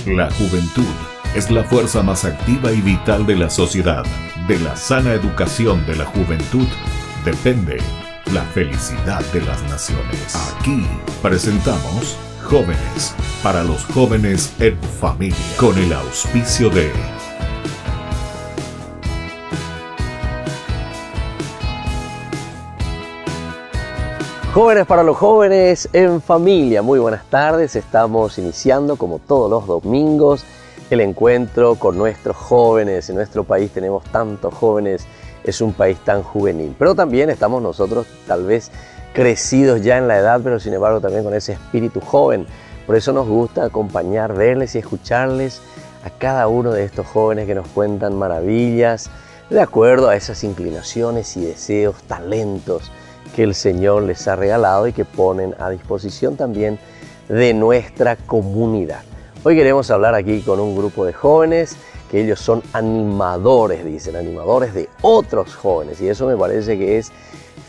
La juventud es la fuerza más activa y vital de la sociedad. De la sana educación de la juventud depende la felicidad de las naciones. Aquí presentamos Jóvenes para los jóvenes en familia, con el auspicio de Jóvenes para los jóvenes en familia. Muy buenas tardes, estamos iniciando como todos los domingos el encuentro con nuestros jóvenes. En nuestro país tenemos tantos jóvenes, es un país tan juvenil, pero también estamos nosotros tal vez crecidos ya en la edad, pero sin embargo también con ese espíritu joven. Por eso nos gusta acompañar, verles y escucharles a cada uno de estos jóvenes que nos cuentan maravillas de acuerdo a esas inclinaciones y deseos, talentos que el Señor les ha regalado y que ponen a disposición también de nuestra comunidad. Hoy queremos hablar aquí con un grupo de jóvenes que ellos son animadores, dicen, animadores de otros jóvenes, y eso me parece que es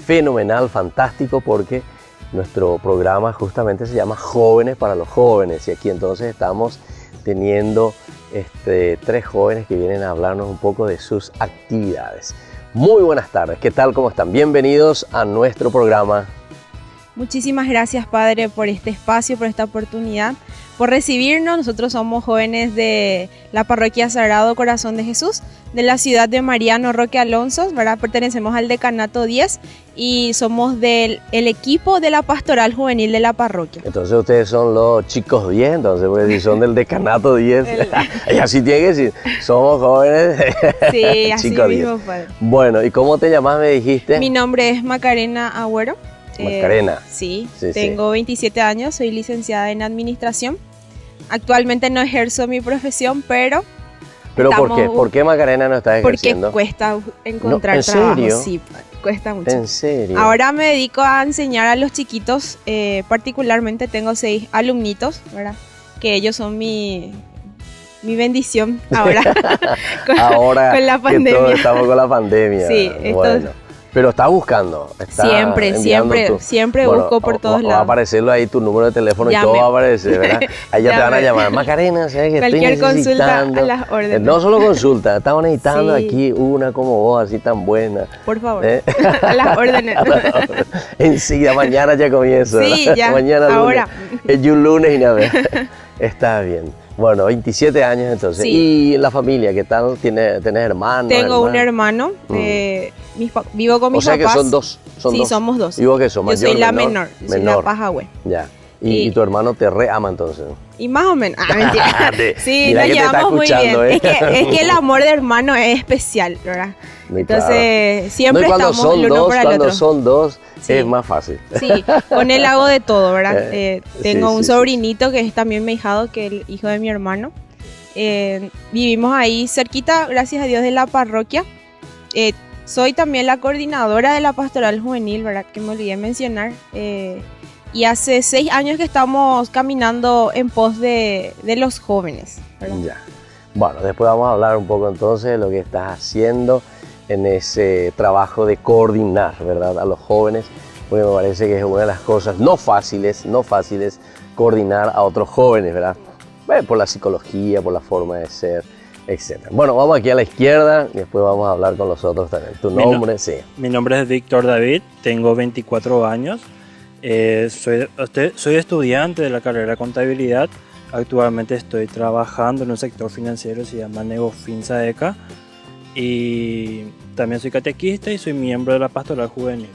fenomenal, fantástico, porque nuestro programa justamente se llama Jóvenes para los jóvenes, y aquí entonces estamos teniendo tres jóvenes que vienen a hablarnos un poco de sus actividades. Muy buenas tardes, ¿qué tal? ¿Cómo están? Bienvenidos a nuestro programa. Muchísimas gracias, Padre, por este espacio, por esta oportunidad, por recibirnos. Nosotros somos jóvenes de la Parroquia Sagrado Corazón de Jesús, de la ciudad de Mariano Roque Alonso, ¿verdad? Pertenecemos al Decanato 10 y somos del equipo de la Pastoral Juvenil de la parroquia. Entonces ustedes son los chicos 10, entonces pues, si son del Decanato 10, y así tiene que decir, somos jóvenes sí, así chicos mismo, 10. Padre. Bueno, ¿y cómo te llamas, me dijiste? Mi nombre es Macarena Agüero. Macarena. Sí, tengo 27 años, soy licenciada en Administración. Actualmente no ejerzo mi profesión, pero ¿por qué? ¿Por qué, Macarena, no estás ejerciendo? Porque cuesta encontrar ¿En trabajo. serio? Sí, cuesta mucho. ¿En serio? Ahora me dedico a enseñar a los chiquitos, particularmente tengo 6 alumnitos, ¿verdad? Que ellos son mi bendición ahora, ahora con la pandemia. Que todos estamos con la pandemia. Sí, bueno. Pero estás buscando. Siempre busco por todos lados. Va a aparecerlo ahí tu número de teléfono y todo va a aparecer, ¿verdad? Ahí ya te van a llamar. Macarena, ¿sabes que cualquier estoy necesitando? Consulta a las órdenes. No solo consulta, estamos necesitando aquí una como vos, así tan buena. Por favor, a las órdenes. Enseguida, mañana ya comienzo. Sí, ya, mañana ahora. Es un lunes y nada. Está bien. Bueno, 27 años entonces. Sí. ¿Y la familia qué tal? ¿Tenés hermanos? Tengo un hermano. Vivo con mis papás. O sea que son dos. Sí, somos dos. ¿Y vos qué sos? Yo soy la menor. Soy la pajahue. Ya. ¿Y tu hermano te ama entonces? Y más o menos. Mentira. Sí, nos llevamos muy bien. Es que el amor de hermano es especial, ¿verdad? Entonces, siempre estamos el uno para el otro. Cuando son dos, sí, es más fácil. Sí, con él hago de todo, ¿verdad? Tengo un sobrinito que es también mi hijado, que es el hijo de mi hermano. Vivimos ahí cerquita, gracias a Dios, de la parroquia. Soy también la coordinadora de la Pastoral Juvenil, ¿verdad? Que me olvidé mencionar. Y hace 6 años que estamos caminando en pos de los jóvenes, ¿verdad? Ya. Bueno, después vamos a hablar un poco entonces de lo que estás haciendo en ese trabajo de coordinar, ¿verdad? A los jóvenes, porque me parece que es una de las cosas no fáciles coordinar a otros jóvenes, ¿verdad? Bueno, por la psicología, por la forma de ser, etc. Bueno, vamos aquí a la izquierda y después vamos a hablar con los otros también. ¿Tu nombre? Sí. Mi nombre es Víctor David, tengo 24 años, soy estudiante de la carrera de Contabilidad. Actualmente estoy trabajando en un sector financiero, se llama Negofinsaeca, y también soy catequista y soy miembro de la Pastoral Juvenil.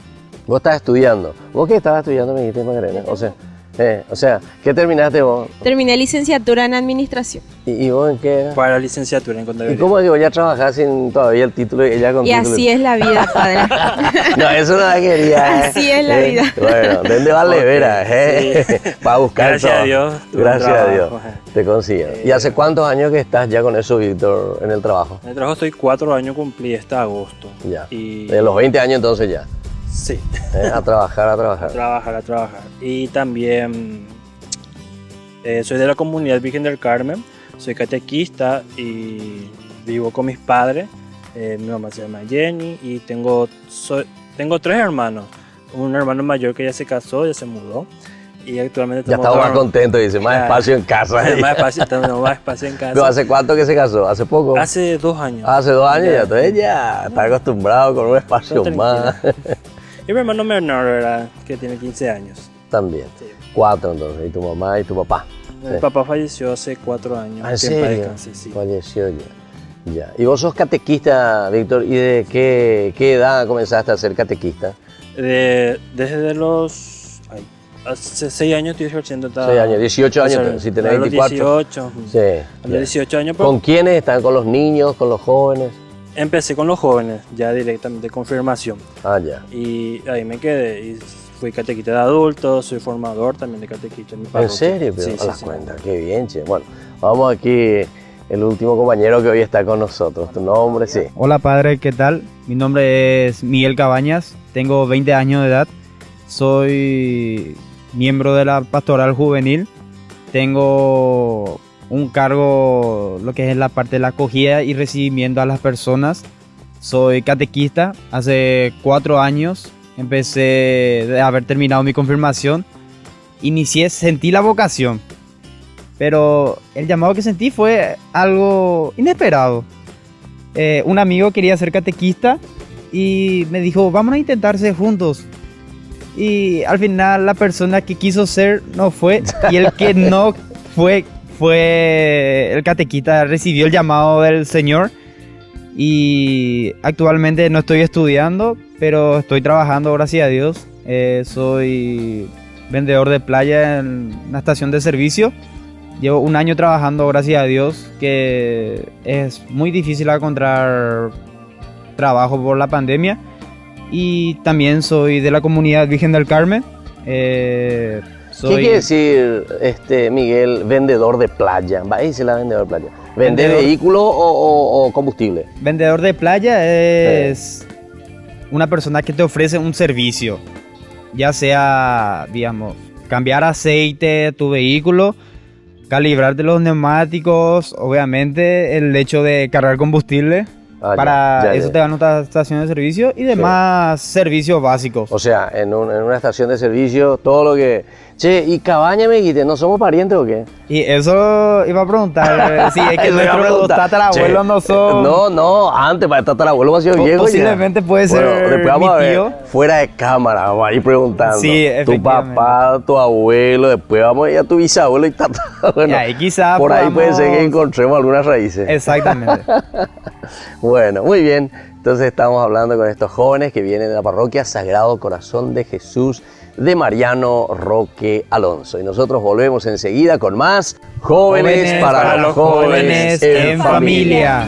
¿Vos estás estudiando? ¿Vos qué estabas estudiando, me dijiste, Macarena? O sea, ¿qué terminaste vos? Terminé licenciatura en Administración. ¿Y vos en qué? Para la licenciatura en Contabilidad. ¿Y cómo es que vos ya trabajás sin todavía el título y ella con y título? así es la vida, padre. No, eso no la quería. Así es la vida. Bueno, ¿de dónde vale vera? Sí. Para buscar Gracias todo. a Dios. Gracias a Dios. Te consiguieron. ¿Y hace cuántos años que estás ya con eso, Víctor, en el trabajo? En el trabajo estoy 4 años, cumplí este agosto. Ya. Y de los 20 años entonces ya. Sí. A trabajar. A trabajar. Y también soy de la comunidad Virgen del Carmen, soy catequista y vivo con mis padres. Mi mamá se llama Jenny y tengo 3 hermanos. Un hermano mayor que ya se casó, ya se mudó. Y actualmente Ya estamos más contentos, dice, más espacio en casa. Tenemos más espacio en casa. ¿Pero hace cuánto que se casó? ¿Hace poco? Hace 2 años. Hace 2 años ya, entonces ya está acostumbrado con un espacio más. Y mi hermano menor, ¿verdad? Que tiene 15 años. También. Sí. 4 entonces, y tu mamá y tu papá. Mi papá falleció hace 4 años. ¿En que en paz serio? descanse, sí. Falleció ya. Ya. ¿Y vos sos catequista, Víctor? ¿Y de qué edad comenzaste a ser catequista? Desde los... hace 6 años estoy ejerciendo. 6 años, 18 años, si tenés 24. 18. Sí. A los 18 años. Pero ¿Con quiénes están? ¿Con los niños? ¿Con los jóvenes? empecé con los jóvenes, ya directamente confirmación. Ah, ya. Y ahí me quedé. Y fui catequista de adultos, soy formador también de catequista en mi parroquia. ¿En serio? Pero Sí, a la sí. cuenta, qué bien, che. Bueno, vamos aquí, el último compañero que hoy está con nosotros. ¿Tu nombre? Sí. Hola padre, ¿qué tal? Mi nombre es Miguel Cabañas, tengo 20 años de edad, soy miembro de la Pastoral Juvenil, tengo un cargo, lo que es la parte de la acogida y recibimiento a las personas, soy catequista, hace 4 años empecé de haber terminado mi confirmación, sentí la vocación, pero el llamado que sentí fue algo inesperado. Un amigo quería ser catequista y me dijo, vamos a intentar ser juntos. Y al final la persona que quiso ser no fue, y el que no fue el catequista, recibió el llamado del Señor. Y actualmente no estoy estudiando, pero estoy trabajando, gracias a Dios. Soy vendedor de playa en una estación de servicio. Llevo 1 año trabajando, gracias a Dios, que es muy difícil encontrar trabajo por la pandemia. Y también soy de la comunidad Virgen del Carmen. ¿Qué quiere decir, Miguel, vendedor de playa? Va a decir la vendedor de playa. ¿Vende vehículo o combustible? Vendedor de playa es una persona que te ofrece un servicio, ya sea, digamos, cambiar aceite a tu vehículo, calibrarte los neumáticos, obviamente el hecho de cargar combustible. Para eso te dan otra estación de servicio y demás servicios básicos. O sea, en una estación de servicio, todo lo que... Che, ¿y Cabaña me dijiste? ¿No somos parientes o qué? Y eso iba a preguntar, si es que nuestros tatarabuelos no son... No, antes para el tatarabuelo ha sido viejo. Posiblemente puede ser después vamos a mi tío. ver, fuera de cámara, vamos a ir preguntando. Sí, tu papá, tu abuelo, después vamos a ir a tu bisabuelo y tatarabuelo. Y ahí quizás por ahí puede ser que encontremos algunas raíces. Exactamente. Bueno, muy bien. Entonces estamos hablando con estos jóvenes que vienen de la parroquia Sagrado Corazón de Jesús de Mariano Roque Alonso. Y nosotros volvemos enseguida con más Jóvenes para los Jóvenes en Familia.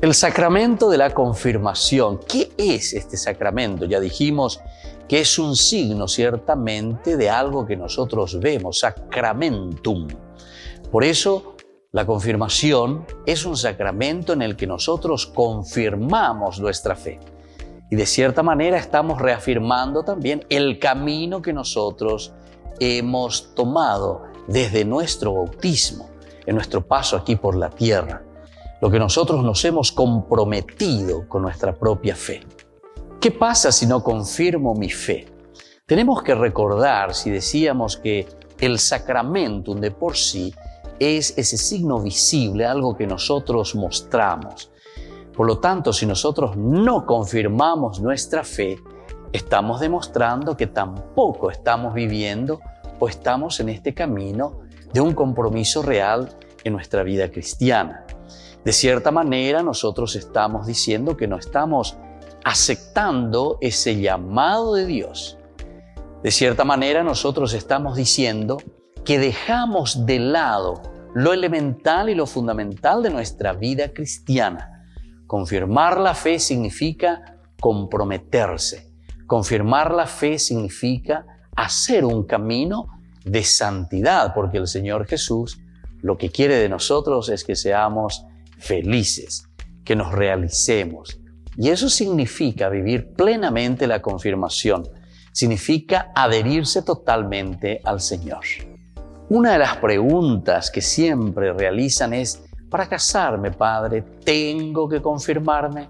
El sacramento de la confirmación. ¿Qué es este sacramento? Ya dijimos que es un signo ciertamente de algo que nosotros vemos, sacramentum. Por eso, la confirmación es un sacramento en el que nosotros confirmamos nuestra fe. Y de cierta manera estamos reafirmando también el camino que nosotros hemos tomado desde nuestro bautismo, en nuestro paso aquí por la tierra. Lo que nosotros nos hemos comprometido con nuestra propia fe. ¿Qué pasa si no confirmo mi fe? Tenemos que recordar, si decíamos que El sacramentum de por sí es ese signo visible, algo que nosotros mostramos. Por lo tanto, si nosotros no confirmamos nuestra fe, estamos demostrando que tampoco estamos viviendo o estamos en este camino de un compromiso real en nuestra vida cristiana. De cierta manera, nosotros estamos diciendo que no estamos aceptando ese llamado de Dios. De cierta manera, nosotros estamos diciendo que dejamos de lado lo elemental y lo fundamental de nuestra vida cristiana. Confirmar la fe significa comprometerse. Confirmar la fe significa hacer un camino de santidad, porque el Señor Jesús lo que quiere de nosotros es que seamos felices, que nos realicemos. Y eso significa vivir plenamente la confirmación, significa adherirse totalmente al Señor. Una de las preguntas que siempre realizan es: para casarme, Padre, ¿tengo que confirmarme?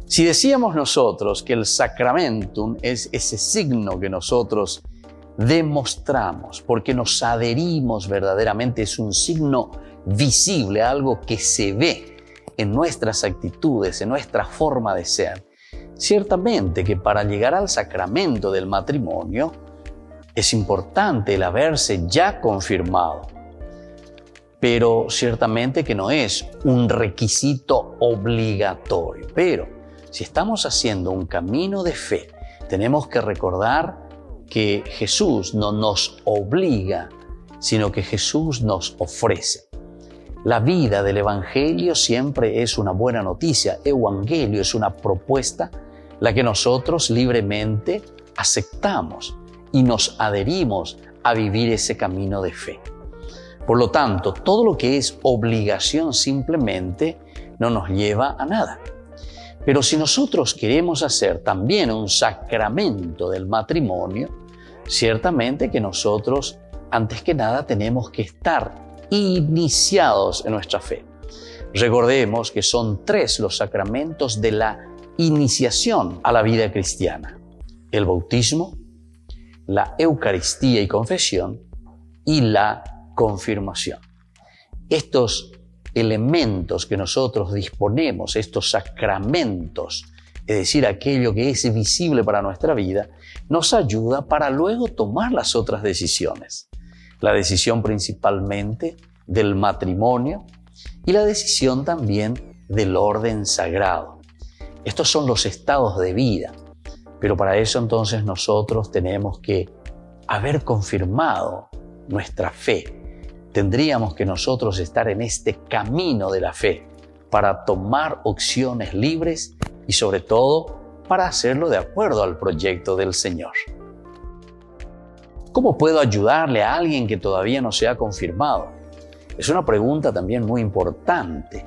Si decíamos nosotros que el sacramentum es ese signo que nosotros demostramos porque nos adherimos verdaderamente, es un signo visible, algo que se ve en nuestras actitudes, en nuestra forma de ser. Ciertamente que para llegar al sacramento del matrimonio es importante el haberse ya confirmado, pero ciertamente que no es un requisito obligatorio. Pero si estamos haciendo un camino de fe, tenemos que recordar que Jesús no nos obliga, sino que Jesús nos ofrece. La vida del Evangelio siempre es una buena noticia. Evangelio es una propuesta, la que nosotros libremente aceptamos y nos adherimos a vivir ese camino de fe. Por lo tanto, todo lo que es obligación simplemente no nos lleva a nada. Pero si nosotros queremos hacer también un sacramento del matrimonio, ciertamente que nosotros, antes que nada, tenemos que estar iniciados en nuestra fe. Recordemos que son 3 los sacramentos de la iniciación a la vida cristiana: el bautismo, la Eucaristía y confesión y la confirmación. Estos elementos que nosotros disponemos, estos sacramentos, es decir, aquello que es visible para nuestra vida, nos ayuda para luego tomar las otras decisiones. La decisión principalmente del matrimonio y la decisión también del orden sagrado. Estos son los estados de vida, pero para eso entonces nosotros tenemos que haber confirmado nuestra fe. Tendríamos que nosotros estar en este camino de la fe para tomar opciones libres y sobre todo para hacerlo de acuerdo al proyecto del Señor. ¿Cómo puedo ayudarle a alguien que todavía no se ha confirmado? Es una pregunta también muy importante.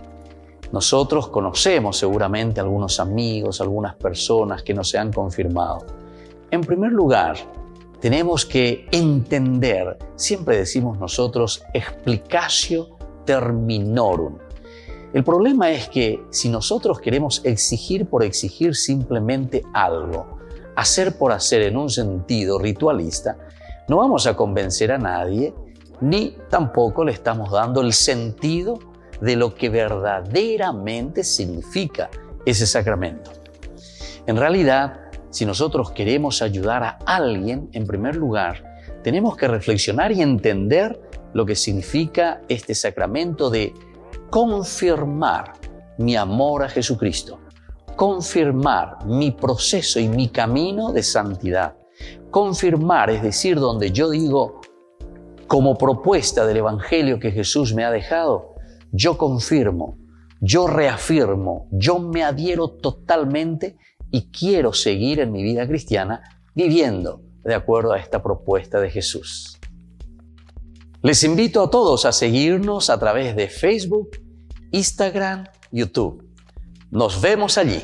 Nosotros conocemos seguramente algunos amigos, algunas personas que no se han confirmado. En primer lugar, tenemos que entender, siempre decimos nosotros, explicatio terminorum. El problema es que si nosotros queremos exigir por exigir simplemente algo, hacer por hacer en un sentido ritualista, no vamos a convencer a nadie, ni tampoco le estamos dando el sentido de lo que verdaderamente significa ese sacramento. En realidad, si nosotros queremos ayudar a alguien, en primer lugar, tenemos que reflexionar y entender lo que significa este sacramento de confirmar mi amor a Jesucristo, confirmar mi proceso y mi camino de santidad. Confirmar, es decir, donde yo digo, como propuesta del Evangelio que Jesús me ha dejado, yo confirmo, yo reafirmo, yo me adhiero totalmente y quiero seguir en mi vida cristiana viviendo de acuerdo a esta propuesta de Jesús. Les invito a todos a seguirnos a través de Facebook, Instagram, YouTube. Nos vemos allí.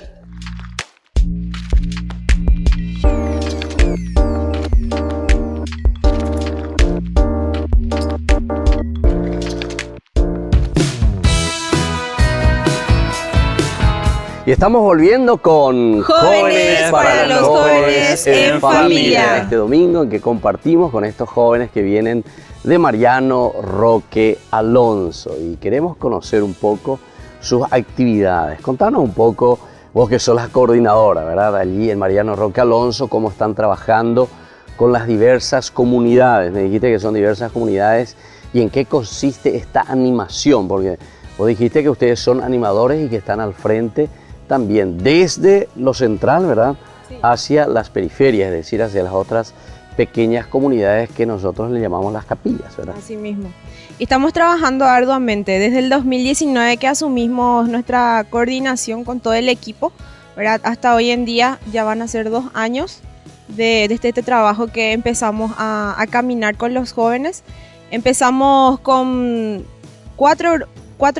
Y estamos volviendo con Jóvenes para los jóvenes en familia. Este domingo en que compartimos con estos jóvenes que vienen de Mariano Roque Alonso. Y queremos conocer un poco sus actividades. Contanos un poco, vos que sos la coordinadora, ¿verdad? Allí en Mariano Roque Alonso, cómo están trabajando con las diversas comunidades. Me dijiste que son diversas comunidades. ¿Y en qué consiste esta animación? Porque vos dijiste que ustedes son animadores y que están al frente también desde lo central, ¿verdad? Sí. Hacia las periferias, es decir, hacia las otras pequeñas comunidades que nosotros le llamamos las capillas, ¿verdad? Así mismo. Estamos trabajando arduamente desde el 2019 que asumimos nuestra coordinación con todo el equipo, ¿verdad? Hasta hoy en día ya van a ser 2 años de este trabajo que empezamos a caminar con los jóvenes. Empezamos con 4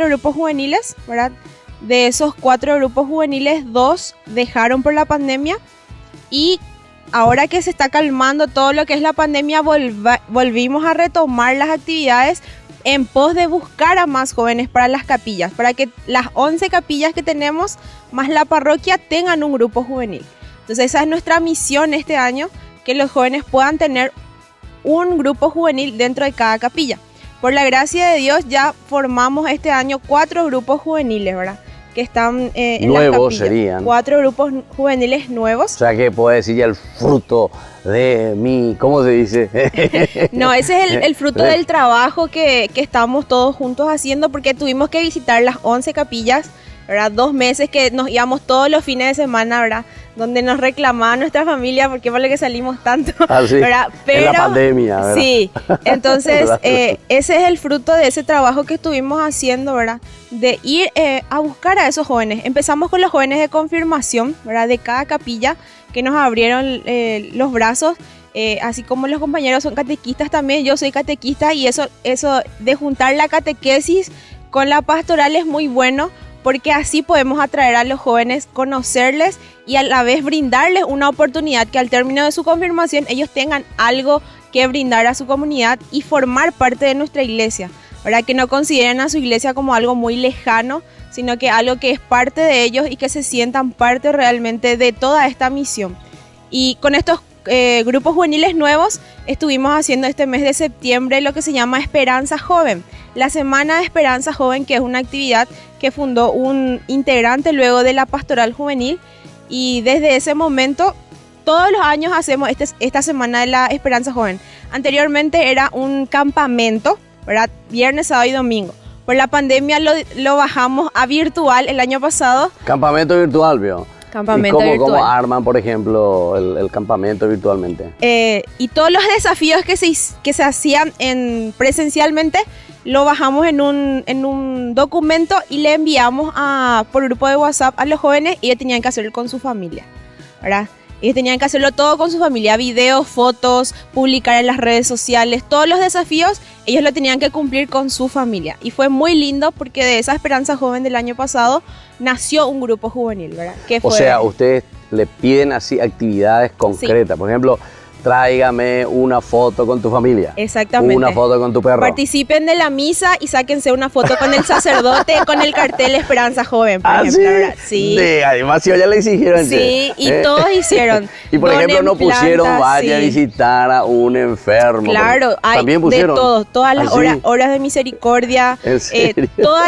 grupos juveniles, ¿verdad? De esos 4 grupos juveniles, 2 dejaron por la pandemia y ahora que se está calmando todo lo que es la pandemia, volvimos a retomar las actividades en pos de buscar a más jóvenes para las capillas, para que las 11 capillas que tenemos, más la parroquia, tengan un grupo juvenil. Entonces esa es nuestra misión este año, que los jóvenes puedan tener un grupo juvenil dentro de cada capilla. Por la gracia de Dios ya formamos este año 4 grupos juveniles, ¿verdad? Que están en nuevos las capillas. Serían 4 grupos juveniles nuevos. O sea que puedo decir ya el fruto de mi, ¿cómo se dice? No, ese es el fruto del trabajo que estamos todos juntos haciendo, porque tuvimos que visitar las 11 capillas, ¿verdad? 2 meses que nos íbamos todos los fines de semana, ¿verdad? Donde nos reclamaba nuestra familia porque por lo que salimos tanto, sí, ¿verdad? Pero, en la pandemia, ¿verdad? Sí, entonces ese es el fruto de ese trabajo que estuvimos haciendo, ¿verdad? De ir a buscar a esos jóvenes. Empezamos con los jóvenes de confirmación, ¿verdad? De cada capilla que nos abrieron los brazos, así como los compañeros son catequistas también, yo soy catequista y eso de juntar la catequesis con la pastoral es muy bueno, porque así podemos atraer a los jóvenes, conocerles y a la vez brindarles una oportunidad que al término de su confirmación ellos tengan algo que brindar a su comunidad y formar parte de nuestra iglesia, ¿verdad? Que no consideren a su iglesia como algo muy lejano, sino que algo que es parte de ellos y que se sientan parte realmente de toda esta misión. Y con estos grupos juveniles nuevos estuvimos haciendo este mes de septiembre lo que se llama Esperanza Joven, la Semana de Esperanza Joven, que es una actividad que fundó un integrante luego de la pastoral juvenil, y desde ese momento todos los años hacemos esta Semana de la Esperanza Joven. Anteriormente era un campamento, ¿verdad? Viernes, sábado y domingo. Por la pandemia lo bajamos a virtual el año pasado. Campamento virtual, ¿vio? Campamento ¿Y virtual. cómo arman, por ejemplo, el campamento virtualmente? Y todos los desafíos que se hacían presencialmente lo bajamos en un documento y le enviamos por grupo de WhatsApp a los jóvenes y ellos tenían que hacerlo con su familia, ¿verdad? Ellos tenían que hacerlo todo con su familia, videos, fotos, publicar en las redes sociales, todos los desafíos, ellos lo tenían que cumplir con su familia. Y fue muy lindo porque de esa Esperanza Joven del año pasado nació un grupo juvenil, ¿verdad? O sea, ustedes le piden así actividades concretas, sí. Por ejemplo, tráigame una foto con tu familia. Exactamente. Una foto con tu perro. Participen de la misa y sáquense una foto con el sacerdote con el cartel Esperanza Joven, por ejemplo. ¿Sí? ¿Verdad? Sí. Además, ya le exigieron. Sí, y todos hicieron. Y por ejemplo, no pusieron plantas, vaya a visitar a un enfermo. Claro, hay también pusieron de todo, todas las horas de misericordia, todos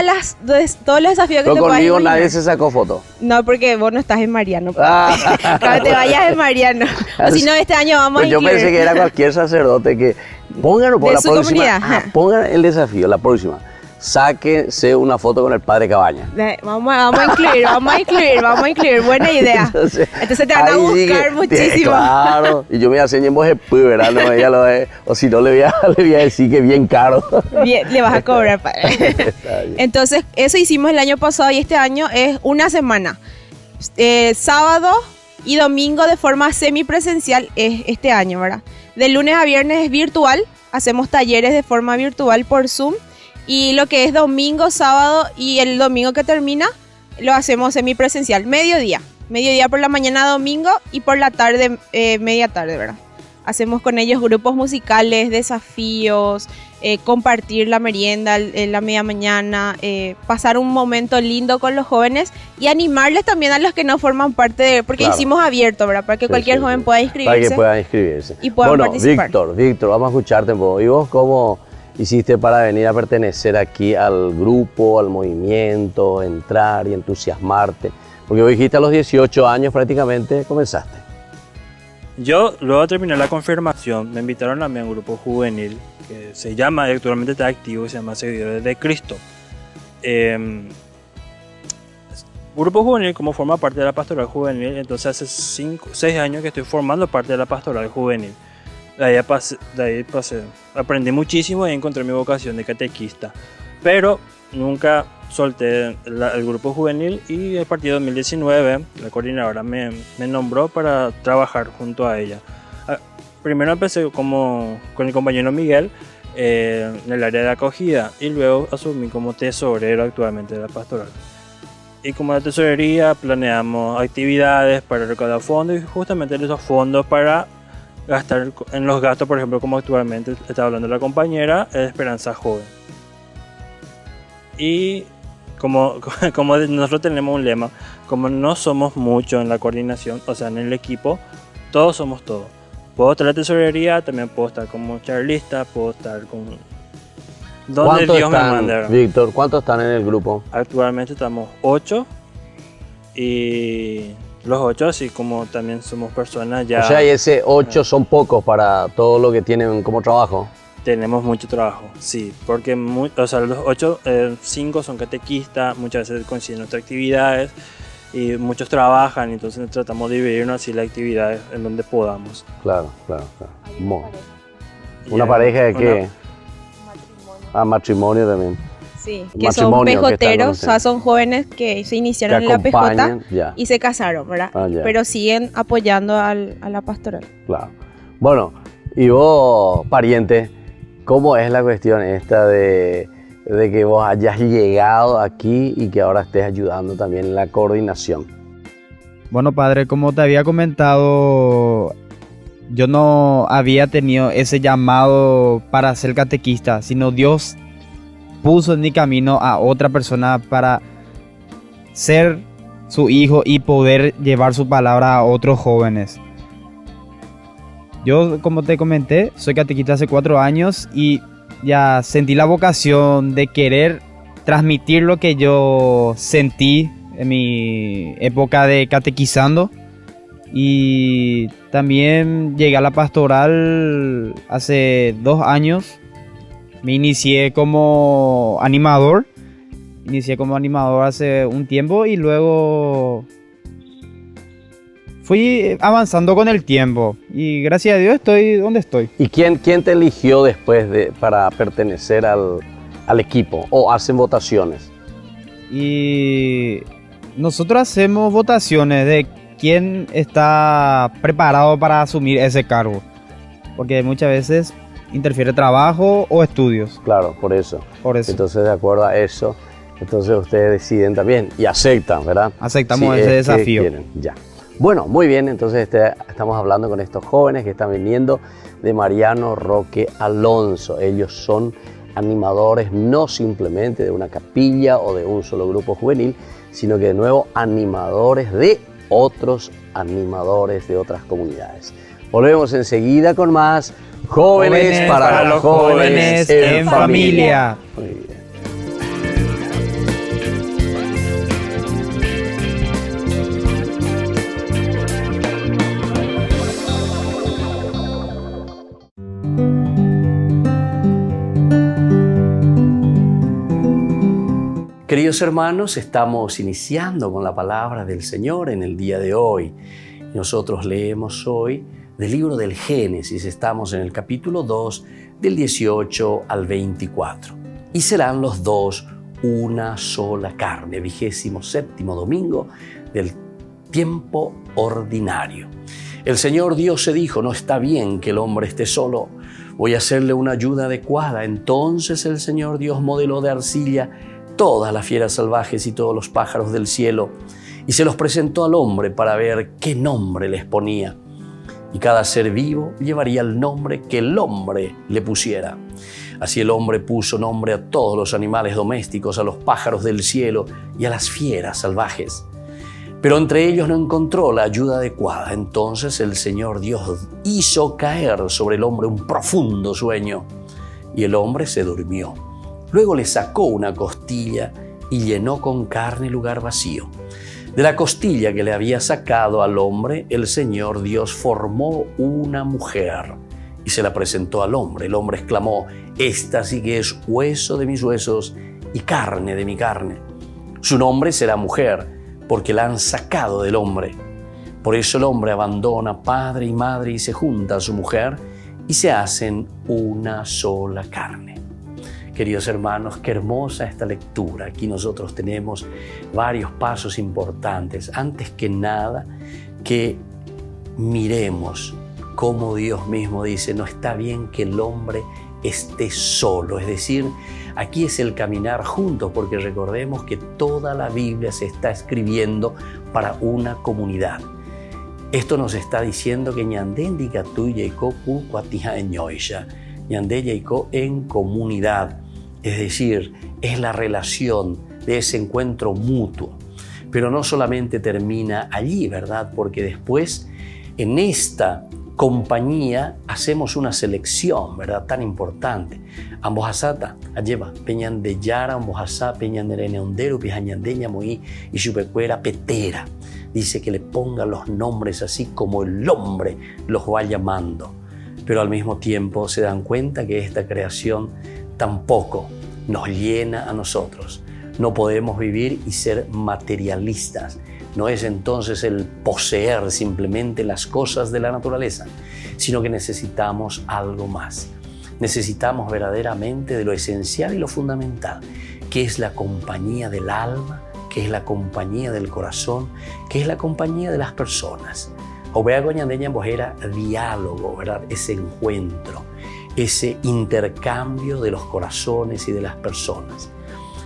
los desafíos que te puedas imaginar. Conmigo nadie se sacó foto. No, porque vos no estás en Mariano. Cuando te vayas en Mariano. O si no, este año vamos a yo pensé que era cualquier sacerdote que pónganlo por la próxima. Pongan el desafío, la próxima. Sáquense una foto con el padre Cabañas. Vamos a incluir. Buena idea. Entonces te van a buscar muchísimo. Claro. Y yo me enseñé en Mojepú, ¿verdad? No, ella lo es. O si no, le voy a decir que bien caro. Bien, le vas a cobrar, padre. Entonces, eso hicimos el año pasado y este año es una semana. Sábado y domingo de forma semipresencial es este año, ¿verdad? De lunes a viernes es virtual, hacemos talleres de forma virtual por Zoom, y lo que es domingo, sábado y el domingo que termina lo hacemos semipresencial, mediodía por la mañana domingo y por la tarde, media tarde, ¿verdad? hacemos con ellos grupos musicales, desafíos, compartir la merienda en la media mañana, pasar un momento lindo con los jóvenes y animarles también a los que no forman parte de, porque Claro. hicimos abierto, ¿verdad? Para que cualquier joven pueda inscribirse. Para que puedan inscribirse. Y puedan participar. Víctor, vamos a escucharte un poco. ¿Y vos cómo hiciste para venir a pertenecer aquí al grupo, al movimiento, entrar y entusiasmarte? Porque vos dijiste a los 18 años prácticamente comenzaste. Yo luego de terminar la confirmación me invitaron a mí a un grupo juvenil que se llama, actualmente está activo, se llama Seguidores de Cristo. Grupo juvenil como forma parte de la pastoral juvenil, entonces hace 6 años que estoy formando parte de la pastoral juvenil. De ahí pasé, aprendí muchísimo y encontré mi vocación de catequista, pero nunca solté el grupo juvenil y a partir de 2019 la coordinadora me nombró para trabajar junto a ella. Primero empecé con el compañero Miguel en el área de acogida y luego asumí como tesorero actualmente de la pastoral. Y como la tesorería planeamos actividades para recaudar fondos y justamente esos fondos para gastar en los gastos, por ejemplo, como actualmente está hablando la compañera, Esperanza Joven. Y como nosotros tenemos un lema, como no somos muchos en la coordinación, o sea, en el equipo, todos somos todos. Puedo estar en la tesorería, también puedo estar como charlista, puedo estar con... donde Dios me mande. Víctor, ¿cuántos están en el grupo? Actualmente estamos 8 y los 8 así como también somos personas ya... O sea, y ese 8 son pocos para todo lo que tienen como trabajo. Tenemos mucho trabajo, sí, porque los 8, 5 son catequistas, muchas veces coinciden nuestras actividades y muchos trabajan, entonces tratamos de dividirnos así las actividades en donde podamos. Claro. ¿Una pareja de qué? Matrimonio también. Sí, que son pejoteros, o sea, son jóvenes que se iniciaron en la PJ y se casaron, ¿verdad? Pero siguen apoyando a la pastoral. Claro. Bueno, y vos, pariente, ¿cómo es la cuestión esta de que vos hayas llegado aquí y que ahora estés ayudando también en la coordinación? Bueno, padre, como te había comentado, yo no había tenido ese llamado para ser catequista, sino Dios puso en mi camino a otra persona para ser su hijo y poder llevar su palabra a otros jóvenes. Yo, como te comenté, soy catequista hace 4 años y ya sentí la vocación de querer transmitir lo que yo sentí en mi época de catequizando. Y también llegué a la pastoral hace 2 años. Me inicié como animador. Hace un tiempo y luego fui avanzando con el tiempo. Y gracias a Dios estoy donde estoy. ¿Y quién te eligió después para pertenecer al equipo? ¿O hacen votaciones? Y nosotros hacemos votaciones de quién está preparado para asumir ese cargo. Porque muchas veces interfiere trabajo o estudios. Claro, por eso. Entonces, de acuerdo a eso, entonces ustedes deciden también y aceptan, ¿verdad? Aceptamos ese desafío. Ya. Bueno, muy bien, entonces estamos hablando con estos jóvenes que están viniendo de Mariano Roque Alonso. Ellos son animadores no simplemente de una capilla o de un solo grupo juvenil, sino que de nuevo animadores de otros animadores de otras comunidades. Volvemos enseguida con más Jóvenes para los jóvenes en familia. Muy bien. Queridos hermanos, estamos iniciando con la palabra del Señor en el día de hoy. Nosotros leemos hoy del libro del Génesis, estamos en el capítulo 2, del 18 al 24. Y serán los dos una sola carne, 27º domingo del tiempo ordinario. El Señor Dios se dijo: no está bien que el hombre esté solo, voy a hacerle una ayuda adecuada. Entonces el Señor Dios modeló de arcilla todas las fieras salvajes y todos los pájaros del cielo, y se los presentó al hombre para ver qué nombre les ponía. y cada ser vivo llevaría el nombre que el hombre le pusiera. Así el hombre puso nombre a todos los animales domésticos, a los pájaros del cielo y a las fieras salvajes. Pero entre ellos no encontró la ayuda adecuada. Entonces el Señor Dios hizo caer sobre el hombre un profundo sueño y el hombre se durmió. Luego le sacó una costilla y llenó con carne el lugar vacío. De la costilla que le había sacado al hombre, el Señor Dios formó una mujer y se la presentó al hombre. El hombre exclamó: esta sí que es hueso de mis huesos y carne de mi carne. Su nombre será mujer, porque la han sacado del hombre. Por eso el hombre abandona padre y madre y se junta a su mujer y se hacen una sola carne. Queridos hermanos, qué hermosa esta lectura. Aquí nosotros tenemos varios pasos importantes. Antes que nada, que miremos cómo Dios mismo dice: no está bien que el hombre esté solo. Es decir, aquí es el caminar juntos, porque recordemos que toda la Biblia se está escribiendo para una comunidad. Esto nos está diciendo que ñandéndica tú yeiko cuatija eñoisha, ñandé yeiko en comunidad. Es decir, es la relación de ese encuentro mutuo. Pero no solamente termina allí, ¿verdad? Porque después, en esta compañía, hacemos una selección, ¿verdad? Tan importante. Ambojasata, alleva, peñan de yara, ambojasá, peñan de reneondero, pijañandeña, moí y chupecuera, petera. Dice que le pongan los nombres así como el hombre los va llamando. Pero al mismo tiempo se dan cuenta que esta creación tampoco nos llena a nosotros. No podemos vivir y ser materialistas. No es entonces el poseer simplemente las cosas de la naturaleza, sino que necesitamos algo más. Necesitamos verdaderamente de lo esencial y lo fundamental, que es la compañía del alma, que es la compañía del corazón, que es la compañía de las personas. Ovea goñandeña en bojera, diálogo, ¿verdad? Ese encuentro, ese intercambio de los corazones y de las personas.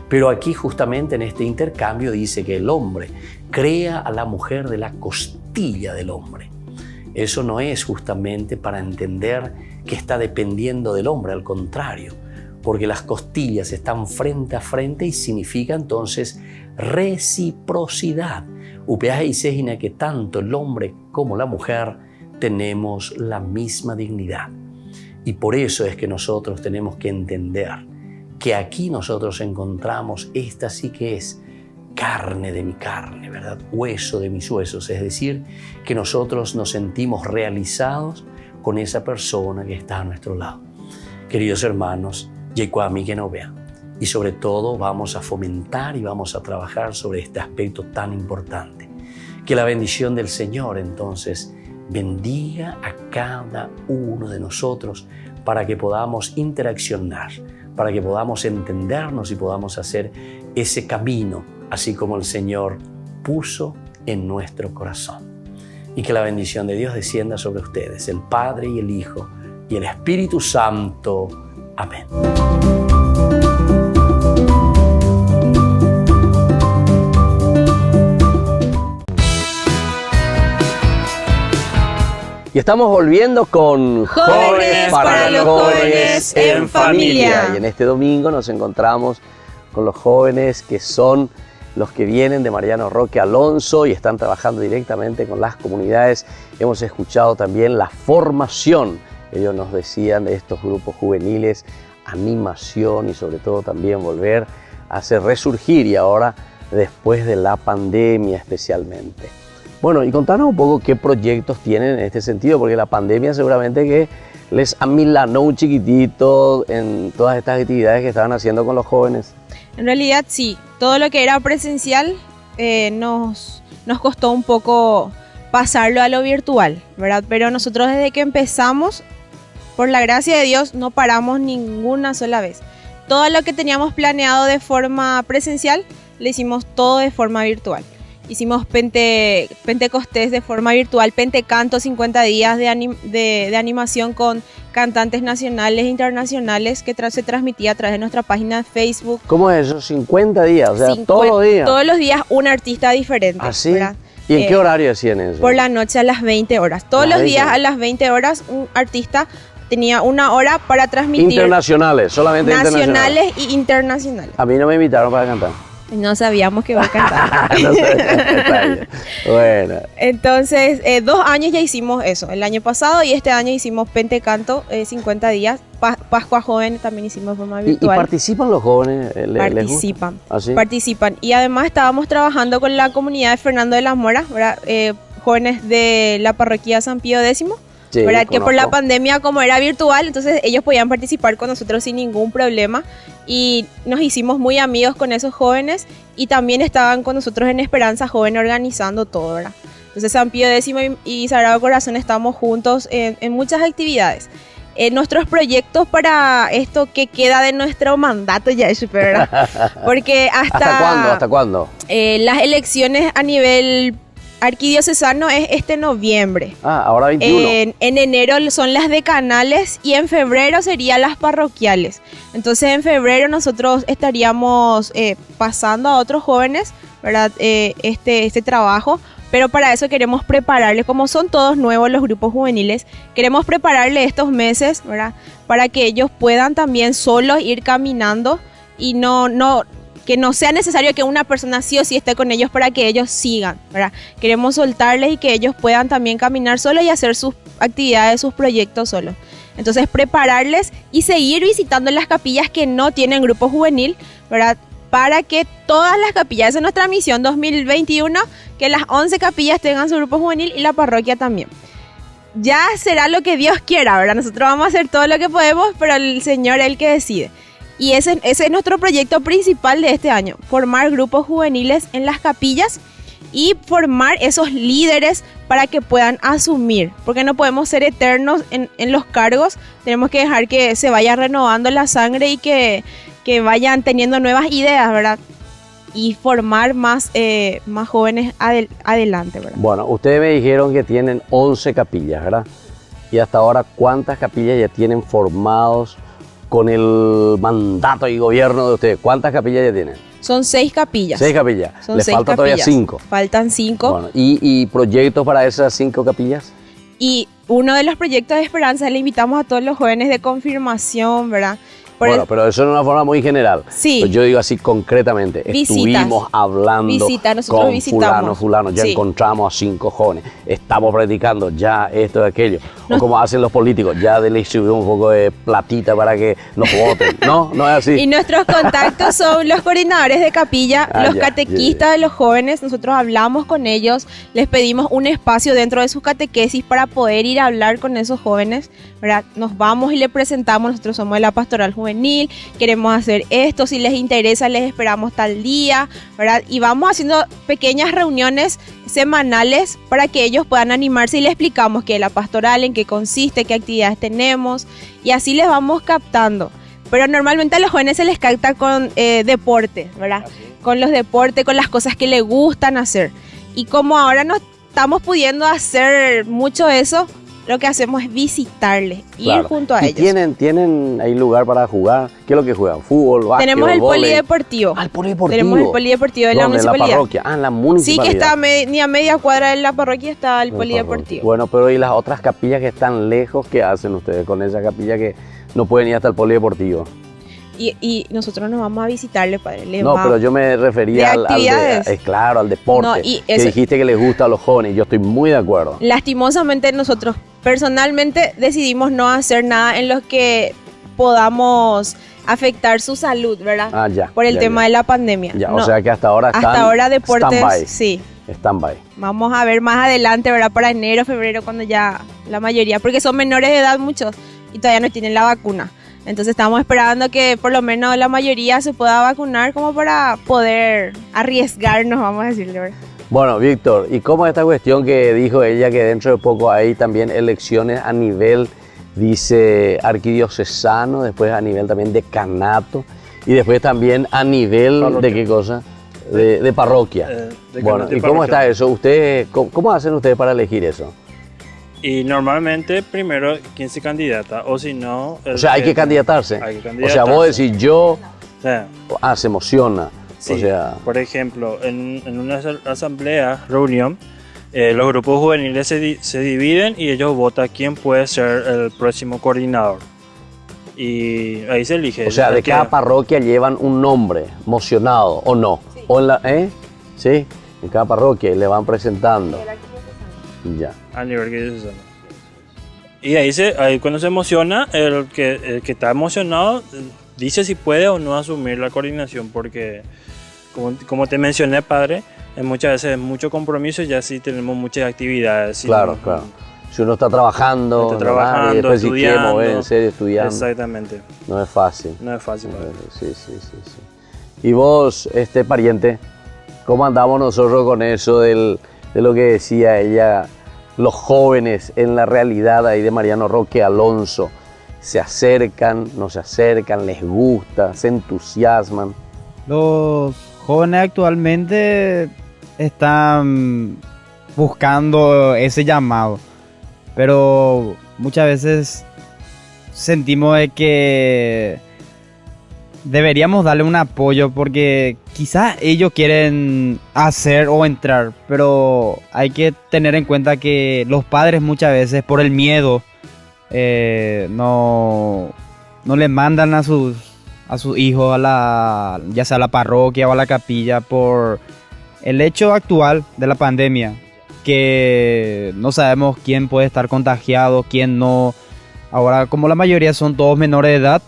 Pero aquí justamente en este intercambio dice que el hombre crea a la mujer de la costilla del hombre. Eso no es justamente para entender que está dependiendo del hombre, al contrario, porque las costillas están frente a frente y significa entonces reciprocidad. Upeaje y sejina que tanto el hombre como la mujer tenemos la misma dignidad. Y por eso es que nosotros tenemos que entender que aquí nosotros encontramos esta sí que es carne de mi carne, ¿verdad? Hueso de mis huesos. Es decir, que nosotros nos sentimos realizados con esa persona que está a nuestro lado. Queridos hermanos, yecuami que no vean. Y sobre todo vamos a fomentar y vamos a trabajar sobre este aspecto tan importante. Que la bendición del Señor entonces bendiga a cada uno de nosotros para que podamos interaccionar, para que podamos entendernos y podamos hacer ese camino, así como el Señor puso en nuestro corazón. Y que la bendición de Dios descienda sobre ustedes, el Padre y el Hijo y el Espíritu Santo. Amén. Y estamos volviendo con Jóvenes para los Jóvenes en Familia. Y en este domingo nos encontramos con los jóvenes que son los que vienen de Mariano Roque Alonso y están trabajando directamente con las comunidades. Hemos escuchado también la formación, ellos nos decían, de estos grupos juveniles, animación y sobre todo también volver a hacer resurgir, y ahora después de la pandemia especialmente. Bueno, y contanos un poco qué proyectos tienen en este sentido, porque la pandemia seguramente que les amilanó un chiquitito en todas estas actividades que estaban haciendo con los jóvenes. En realidad sí, todo lo que era presencial nos costó un poco pasarlo a lo virtual, ¿verdad? Pero nosotros desde que empezamos, por la gracia de Dios, no paramos ninguna sola vez. Todo lo que teníamos planeado de forma presencial, le hicimos todo de forma virtual. Hicimos Pentecostés de forma virtual, Pentecanto, 50 días de animación con cantantes nacionales e internacionales que se transmitía a través de nuestra página de Facebook. ¿Cómo es eso? 50 días, o sea, todos los días. Todos los días un artista diferente. ¿Así? ¿Verdad? ¿Y en qué horario hacían eso? Por la noche a las 20 horas. Todos los días a las 20 horas un artista tenía una hora para transmitir. Internacionales, solamente internacionales. Nacionales y internacionales. A mí no me invitaron para cantar. No sabíamos que iba a cantar. No sé, está bien. Bueno. Entonces, 2 años ya hicimos eso. El año pasado y este año hicimos Pentecanto, 50 días. Pascua Joven también hicimos de forma virtual. ¿Y participan los jóvenes? Participan. ¿Ah, sí? Participan. Y además estábamos trabajando con la comunidad de Fernando de las Moras, ¿verdad? Jóvenes de la parroquia San Pío X. Sí, ¿verdad? Que por la conozco. pandemia, como era virtual, entonces ellos podían participar con nosotros sin ningún problema y nos hicimos muy amigos con esos jóvenes y también estaban con nosotros en Esperanza Joven organizando todo, ¿verdad? Entonces San Pío X y Sagrado Corazón estamos juntos en muchas actividades. Nuestros proyectos para esto que queda de nuestro mandato ya es ¿verdad? Porque ¿Hasta cuándo? Las elecciones a nivel arquidiocesano es este noviembre. Ahora 21. En enero son las decanales y en febrero serían las parroquiales. Entonces en febrero nosotros estaríamos pasando a otros jóvenes, ¿verdad? Este trabajo. Pero para eso queremos prepararle, como son todos nuevos los grupos juveniles, queremos prepararle estos meses, ¿verdad? Para que ellos puedan también solos ir caminando y que no sea necesario que una persona sí o sí esté con ellos para que ellos sigan, ¿verdad? Queremos soltarles y que ellos puedan también caminar solos y hacer sus actividades, sus proyectos solos. Entonces prepararles y seguir visitando las capillas que no tienen grupo juvenil, ¿verdad? Para que todas las capillas, esa es nuestra misión 2021, que las 11 capillas tengan su grupo juvenil y la parroquia también. Ya será lo que Dios quiera, ¿verdad? Nosotros vamos a hacer todo lo que podemos, pero el Señor es el que decide. Y ese es nuestro proyecto principal de este año, formar grupos juveniles en las capillas y formar esos líderes para que puedan asumir, porque no podemos ser eternos en los cargos, tenemos que dejar que se vaya renovando la sangre y que vayan teniendo nuevas ideas, ¿verdad? Y formar más jóvenes adelante, ¿verdad? Bueno, ustedes me dijeron que tienen 11 capillas, ¿verdad? Y hasta ahora, ¿cuántas capillas ya tienen formados con el mandato y gobierno de ustedes? ¿Cuántas capillas ya tienen? Son 6 capillas. 6 capillas. Son Les 6 falta capillas. todavía 5. Faltan 5. Bueno, ¿y proyectos para esas 5 capillas? Y uno de los proyectos de Esperanza le invitamos a todos los jóvenes de confirmación, ¿verdad? Pero eso de una forma muy general. Sí. Pues yo digo así concretamente. Visitas. Estuvimos hablando Nosotros con visitamos. fulano. Ya Sí. encontramos a 5 jóvenes. Estamos practicando ya esto y aquello. O como hacen los políticos, ya les distribuimos un poco de platita para que nos voten. No es así. Y nuestros contactos son los coordinadores de capilla, los catequistas de los jóvenes. Nosotros hablamos con ellos, les pedimos un espacio dentro de sus catequesis para poder ir a hablar con esos jóvenes, ¿verdad? Nos vamos y le presentamos, nosotros somos de la Pastoral Juvenil, queremos hacer esto, si les interesa les esperamos tal día, ¿verdad? Y vamos haciendo pequeñas reuniones semanales para que ellos puedan animarse y les explicamos qué es la pastoral, en qué consiste, qué actividades tenemos y así les vamos captando. Pero normalmente a los jóvenes se les capta con deporte, ¿verdad? Con los deportes, con las cosas que les gustan hacer. Y como ahora no estamos pudiendo hacer mucho eso, lo que hacemos es visitarles, ir junto a ¿Y ellos. ¿Tienen ahí lugar para jugar? ¿Qué es lo que juegan? ¿Fútbol, básquet, Tenemos el vóley? polideportivo. El polideportivo. Tenemos el polideportivo de la ¿Dónde? municipalidad. En la parroquia. En la Sí, municipalidad. que está ni a media cuadra de la parroquia está el polideportivo. Bueno, pero ¿y las otras capillas que están lejos? ¿Qué hacen ustedes con esa capilla que no pueden ir hasta el polideportivo? Y nosotros nos vamos a visitarle, padre. Pero yo me refería al deporte. No, y que dijiste que les gusta a los jóvenes. Yo estoy muy de acuerdo. Lastimosamente nosotros personalmente decidimos no hacer nada en los que podamos afectar su salud, ¿verdad? Por el tema de la pandemia. O sea que hasta ahora están deportes, stand-by. sí. Stand-by. Vamos a ver más adelante, ¿verdad? Para enero, febrero, cuando ya la mayoría, porque son menores de edad muchos y todavía no tienen la vacuna. Entonces estamos esperando que por lo menos la mayoría se pueda vacunar como para poder arriesgarnos, vamos a decirle, ¿verdad? Bueno, Víctor, ¿y cómo esta cuestión que dijo ella que dentro de poco hay también elecciones a nivel, dice, arquidiocesano, después a nivel también decanato y después también a nivel parroquia. ¿De qué cosa? De parroquia. Bueno, ¿y cómo está eso? ¿Ustedes, cómo hacen ustedes para elegir eso? Y normalmente primero quien se candidata, o si no... O sea, hay que candidatarse. Hay que O sea, candidatarse. vos decís yo, Sí. se emociona. Sí, O sea, por ejemplo, en una asamblea, reunión, Los grupos juveniles se dividen y ellos votan quién puede ser el próximo coordinador. Y ahí se elige. O sea, de cada parroquia llevan un nombre mocionado, ¿o no? Sí. O en la, sí, en cada parroquia le van presentando. Ya. A nivel que se llama. Y ahí cuando se emociona, el que está emocionado dice si puede o no asumir la coordinación, porque como te mencioné, padre, muchas veces es mucho compromiso y ya sí tenemos muchas actividades. Claro, claro. Si uno está trabajando, y después si quiere mover en serio, estudiando. Exactamente. No es fácil. No es fácil, padre. Sí. Y vos, pariente, ¿cómo andamos nosotros con eso de lo que decía ella? Los jóvenes en la realidad ahí de Mariano Roque Alonso, ¿se acercan, no se acercan, les gusta, se entusiasman? Los jóvenes actualmente están buscando ese llamado, pero muchas veces sentimos de que deberíamos darle un apoyo porque quizás ellos quieren hacer o entrar, pero hay que tener en cuenta que los padres muchas veces por el miedo no le mandan a sus hijos ya sea a la parroquia o a la capilla por el hecho actual de la pandemia, que no sabemos quién puede estar contagiado, quién no. Ahora, como la mayoría son todos menores de edad,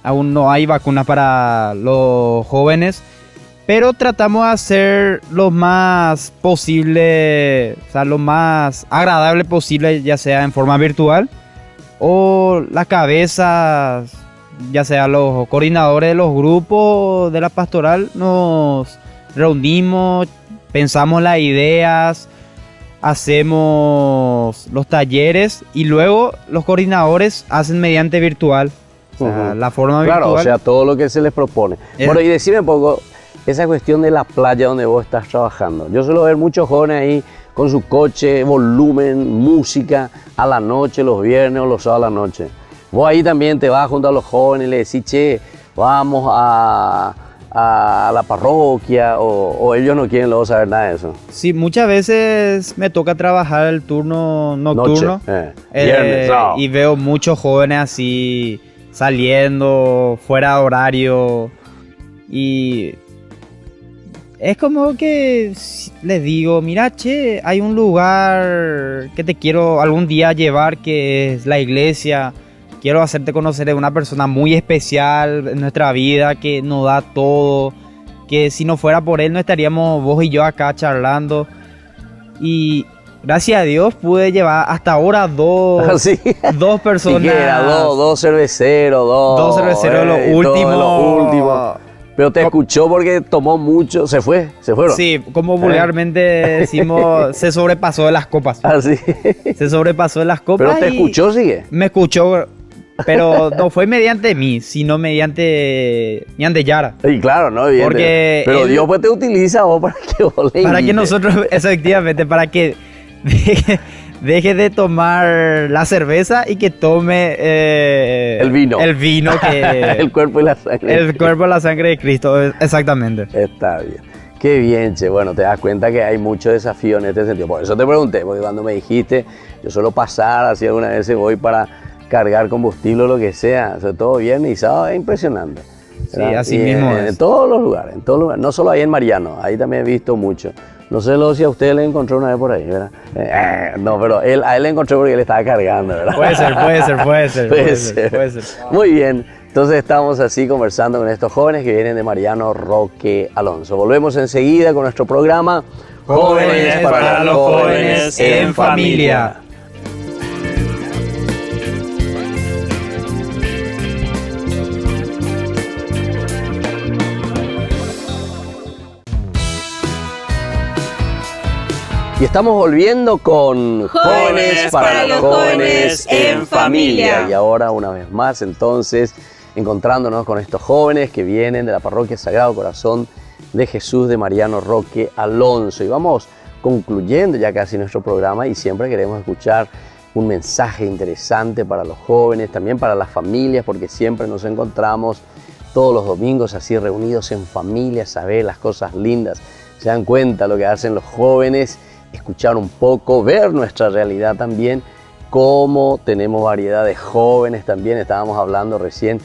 aún no hay vacunas para los jóvenes, pero tratamos de hacer lo más posible, o sea, lo más agradable posible, ya sea en forma virtual o las cabezas, ya sea los coordinadores de los grupos de la pastoral, nos reunimos, pensamos las ideas, hacemos los talleres y luego los coordinadores hacen mediante virtual, o sea, la forma virtual. Claro, o sea, todo lo que se les propone. Bueno, y decime un poco esa cuestión de la playa donde vos estás trabajando. Yo suelo ver muchos jóvenes ahí con su coche, volumen, música, a la noche, los viernes o los sábados a la noche. Vos ahí también te vas junto a los jóvenes y le decís, che, vamos a la parroquia, o ellos no quieren luego saber nada de eso. Sí, muchas veces me toca trabajar el turno nocturno. Viernes, y veo muchos jóvenes así saliendo fuera de horario y es como que les digo, mira, che, hay un lugar que te quiero algún día llevar, que es la iglesia. Quiero hacerte conocer a una persona muy especial en nuestra vida, que nos da todo, que si no fuera por él no estaríamos vos y yo acá charlando. Y gracias a Dios pude llevar hasta ahora dos personas. ¿Y qué era? Dos cerveceros, dos cerveceros, lo último. Pero te escuchó porque tomó mucho, se fueron. Sí, como vulgarmente decimos, se sobrepasó de las copas. Sí. Se sobrepasó de las copas. Pero te escuchó, sigue. Me escuchó. Pero no fue mediante mí, sino mediante Yara. Y claro, no, evidente. Pero Dios pues te utiliza vos para que vos le para que nosotros, efectivamente, para que deje de tomar la cerveza y que tome el vino. El vino que el cuerpo y la sangre. El cuerpo y la sangre de Cristo, exactamente. Está bien. Qué bien, che. Bueno, te das cuenta que hay mucho desafío en este sentido. Por eso te pregunté, porque cuando me dijiste, yo suelo pasar, así algunas veces voy para cargar combustible o lo que sea, sobre todo viernes y sábado, es impresionante. ¿verdad? Sí, así mismo es. En todos los lugares, no solo ahí en Mariano, ahí también he visto mucho. No sé si a usted le encontró una vez por ahí, ¿verdad? No, pero a él le encontré porque él estaba cargando, ¿verdad? Puede ser. Muy bien, entonces estamos así conversando con estos jóvenes que vienen de Mariano Roque Alonso. Volvemos enseguida con nuestro programa Jóvenes para los jóvenes en familia. Y estamos volviendo con Jóvenes para los jóvenes en familia. Y ahora una vez más, entonces, encontrándonos con estos jóvenes que vienen de la parroquia Sagrado Corazón de Jesús de Mariano Roque Alonso. Y vamos concluyendo ya casi nuestro programa y siempre queremos escuchar un mensaje interesante para los jóvenes, también para las familias, porque siempre nos encontramos todos los domingos así reunidos en familia, a ver las cosas lindas. Se dan cuenta lo que hacen los jóvenes escuchar un poco, ver nuestra realidad también, cómo tenemos variedad de jóvenes también. Estábamos hablando recién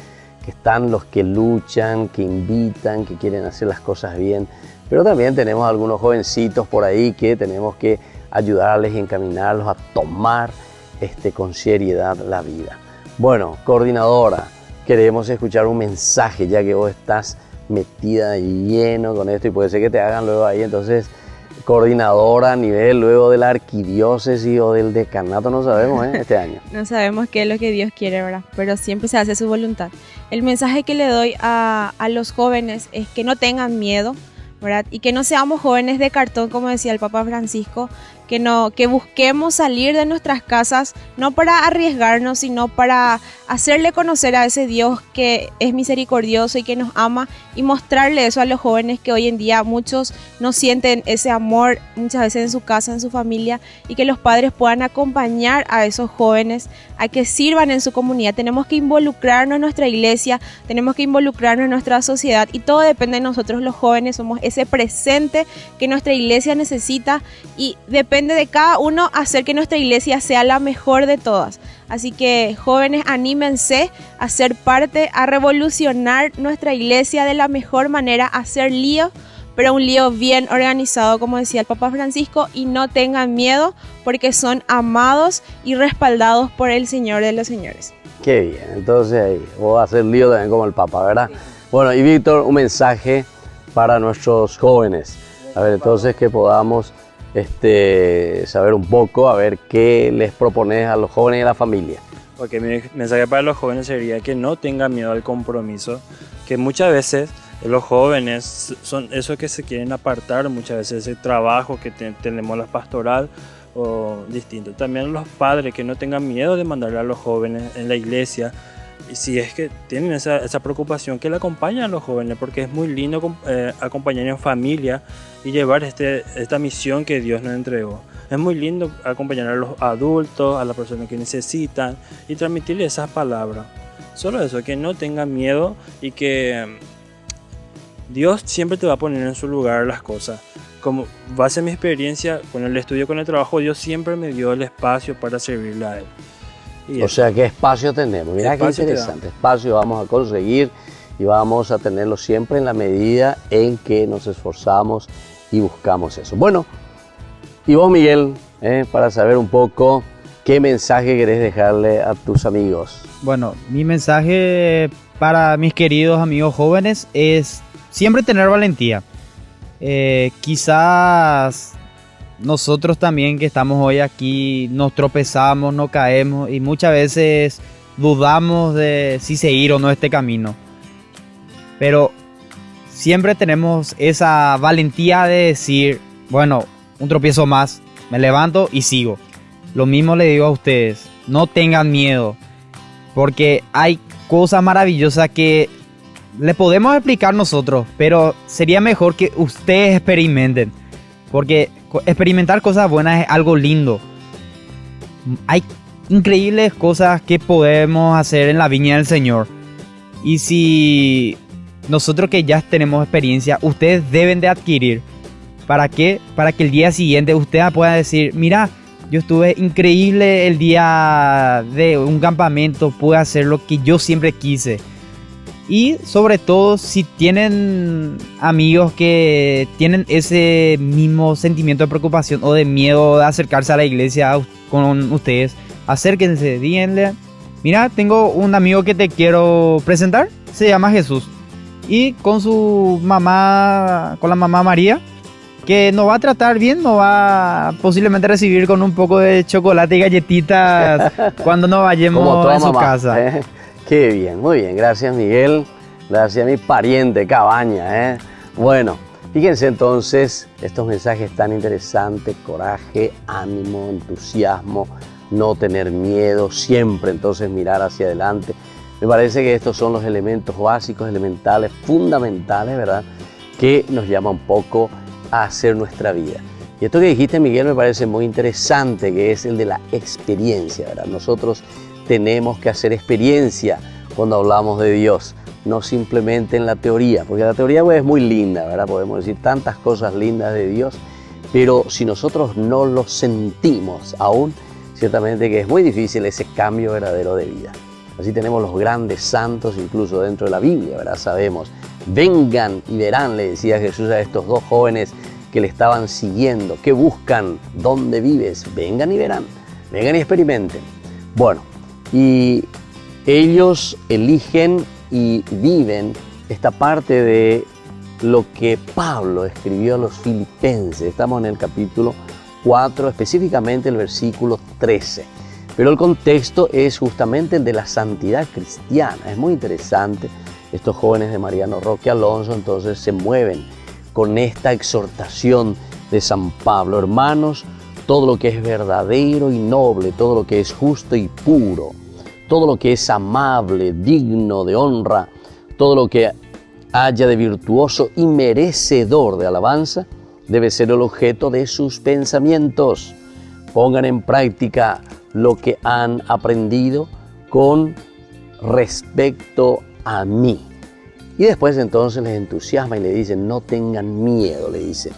que están los que luchan, que invitan, que quieren hacer las cosas bien, pero también tenemos algunos jovencitos por ahí que tenemos que ayudarles y encaminarlos a tomar con seriedad la vida. Bueno, coordinadora, queremos escuchar un mensaje, ya que vos estás metida de lleno con esto y puede ser que te hagan luego ahí, entonces coordinadora a nivel luego de la arquidiócesis o del decanato, no sabemos este año. No sabemos qué es lo que Dios quiere, ¿verdad? Pero siempre se hace su voluntad. El mensaje que le doy a los jóvenes es que no tengan miedo, ¿verdad? Y que no seamos jóvenes de cartón, como decía el Papa Francisco, que busquemos salir de nuestras casas, no para arriesgarnos, sino para hacerle conocer a ese Dios que es misericordioso y que nos ama, y mostrarle eso a los jóvenes que hoy en día muchos no sienten ese amor muchas veces en su casa, en su familia, y que los padres puedan acompañar a esos jóvenes a que sirvan en su comunidad. Tenemos que involucrarnos en nuestra iglesia, tenemos que involucrarnos en nuestra sociedad, y todo depende de nosotros los jóvenes. Somos ese presente que nuestra iglesia necesita, y depende de cada uno hacer que nuestra iglesia sea la mejor de todas. Así que jóvenes, anímense a ser parte, a revolucionar nuestra iglesia de la mejor manera, a hacer lío, pero un lío bien organizado, como decía el Papa Francisco, y no tengan miedo porque son amados y respaldados por el Señor de los señores. Qué bien, entonces ahí vos vas a hacer lío también como el Papa, ¿verdad? Bueno, y Víctor, un mensaje para nuestros jóvenes. A ver, entonces que podamos saber un poco, a ver qué les propones a los jóvenes y a la familia. Porque mi mensaje para los jóvenes sería que no tengan miedo al compromiso, que muchas veces los jóvenes son esos que se quieren apartar, muchas veces ese trabajo que tenemos la pastoral o distinto. También los padres que no tengan miedo de mandarle a los jóvenes en la iglesia, y si es que tienen esa preocupación, que le acompañen a los jóvenes, porque es muy lindo acompañar en familia y llevar esta misión que Dios nos entregó. Es muy lindo acompañar a los adultos, a las personas que necesitan, y transmitirles esas palabras. Solo eso, que no tengan miedo, y que Dios siempre te va a poner en su lugar las cosas. Como base en mi experiencia con el estudio, con el trabajo, Dios siempre me dio el espacio para servirle a Él. O sea, ¿qué espacio tenemos? Mira qué interesante. Espacio vamos a conseguir y vamos a tenerlo siempre en la medida en que nos esforzamos y buscamos eso. Bueno, y vos, Miguel, para saber un poco qué mensaje querés dejarle a tus amigos. Bueno, mi mensaje para mis queridos amigos jóvenes es siempre tener valentía. Quizás nosotros también que estamos hoy aquí nos tropezamos, nos caemos y muchas veces dudamos de si seguir o no este camino. Pero siempre tenemos esa valentía de decir, bueno, un tropiezo más, me levanto y sigo. Lo mismo le digo a ustedes, no tengan miedo, porque hay cosas maravillosas que le podemos explicar nosotros, pero sería mejor que ustedes experimenten, porque experimentar cosas buenas es algo lindo. Hay increíbles cosas que podemos hacer en la viña del Señor, y si nosotros que ya tenemos experiencia, ustedes deben de adquirir. ¿Para qué? Para que el día siguiente usted pueda decir, mira, yo estuve increíble el día de un campamento, pude hacer lo que yo siempre quise. Y sobre todo, si tienen amigos que tienen ese mismo sentimiento de preocupación o de miedo de acercarse a la iglesia con ustedes, acérquense, díganle, mira, tengo un amigo que te quiero presentar, se llama Jesús. Y con su mamá, con la mamá María, que nos va a tratar bien, nos va a posiblemente recibir con un poco de chocolate y galletitas cuando nos vayamos a su casa. Qué bien, muy bien, gracias Miguel, gracias a mi pariente Cabaña. Bueno, fíjense entonces, estos mensajes tan interesantes, coraje, ánimo, entusiasmo, no tener miedo, siempre entonces mirar hacia adelante. Me parece que estos son los elementos básicos, elementales, fundamentales, ¿verdad? Que nos llama un poco a hacer nuestra vida. Y esto que dijiste, Miguel, me parece muy interesante, que es el de la experiencia, ¿verdad? Nosotros tenemos que hacer experiencia cuando hablamos de Dios, no simplemente en la teoría, porque la teoría pues, es muy linda, ¿verdad? Podemos decir tantas cosas lindas de Dios, pero si nosotros no lo sentimos aún, ciertamente que es muy difícil ese cambio verdadero de vida. Así tenemos los grandes santos, incluso dentro de la Biblia, ¿verdad? Sabemos, vengan y verán, le decía Jesús a estos dos jóvenes que le estaban siguiendo, que buscan dónde vives, vengan y verán, vengan y experimenten. Bueno, y ellos eligen y viven esta parte de lo que Pablo escribió a los filipenses. Estamos en el capítulo 4, específicamente el versículo 13. Pero el contexto es justamente el de la santidad cristiana. Es muy interesante. Estos jóvenes de Mariano Roque Alonso entonces se mueven con esta exhortación de San Pablo. Hermanos, todo lo que es verdadero y noble, todo lo que es justo y puro, todo lo que es amable, digno de honra, todo lo que haya de virtuoso y merecedor de alabanza, debe ser el objeto de sus pensamientos. Pongan en práctica lo que han aprendido con respecto a mí. Y después entonces les entusiasma y le dicen, no tengan miedo, le dice.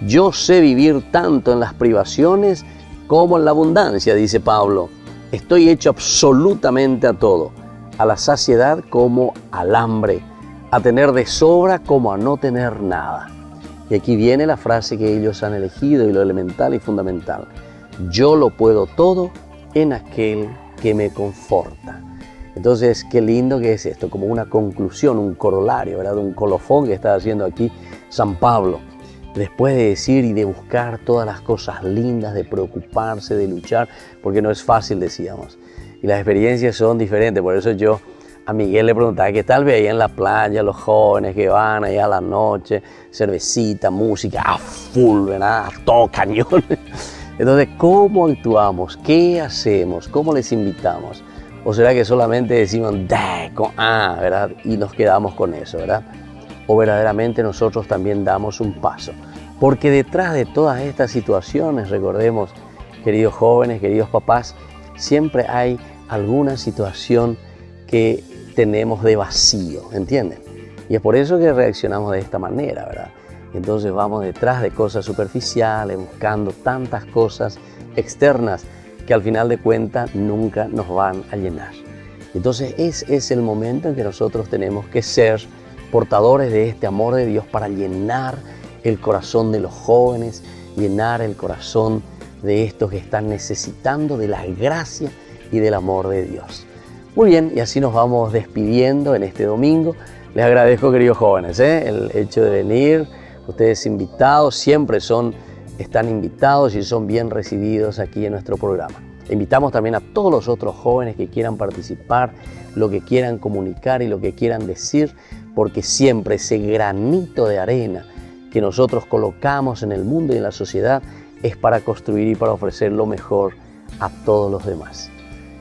Yo sé vivir tanto en las privaciones como en la abundancia, dice Pablo. Estoy hecho absolutamente a todo, a la saciedad como al hambre, a tener de sobra como a no tener nada. Y aquí viene la frase que ellos han elegido y lo elemental y fundamental. Yo lo puedo todo en aquel que me conforta. Entonces, qué lindo que es esto, como una conclusión, un corolario, ¿verdad? Un colofón que está haciendo aquí San Pablo. Después de decir y de buscar todas las cosas lindas, de preocuparse, de luchar, porque no es fácil, decíamos. Y las experiencias son diferentes, por eso yo a Miguel le preguntaba qué tal veía en la playa los jóvenes que van allá a la noche, cervecita, música, a full, ¿verdad? A todo cañón. Entonces, ¿cómo actuamos? ¿Qué hacemos? ¿Cómo les invitamos? ¿O será que solamente decimos, ¿verdad? Y nos quedamos con eso, ¿verdad? O verdaderamente nosotros también damos un paso. Porque detrás de todas estas situaciones, recordemos, queridos jóvenes, queridos papás, siempre hay alguna situación que tenemos de vacío, ¿entienden? Y es por eso que reaccionamos de esta manera, ¿verdad? Entonces vamos detrás de cosas superficiales, buscando tantas cosas externas que al final de cuentas nunca nos van a llenar. Entonces ese es el momento en que nosotros tenemos que ser portadores de este amor de Dios para llenar el corazón de los jóvenes, llenar el corazón de estos que están necesitando de la gracia y del amor de Dios. Muy bien, y así nos vamos despidiendo en este domingo. Les agradezco, queridos jóvenes, el hecho de venir. Ustedes invitados, siempre están invitados y son bien recibidos aquí en nuestro programa. Invitamos también a todos los otros jóvenes que quieran participar, lo que quieran comunicar y lo que quieran decir, porque siempre ese granito de arena que nosotros colocamos en el mundo y en la sociedad es para construir y para ofrecer lo mejor a todos los demás.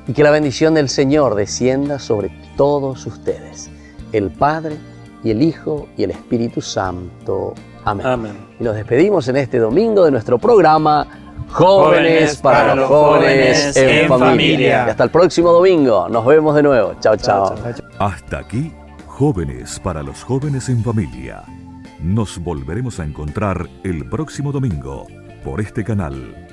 Y que la bendición del Señor descienda sobre todos ustedes, el Padre y el Hijo y el Espíritu Santo. Amén. Amén. Y nos despedimos en este domingo de nuestro programa Jóvenes para los jóvenes en familia. Y hasta el próximo domingo. Nos vemos de nuevo. Chao, chao. Hasta aquí, Jóvenes para los jóvenes en familia. Nos volveremos a encontrar el próximo domingo por este canal.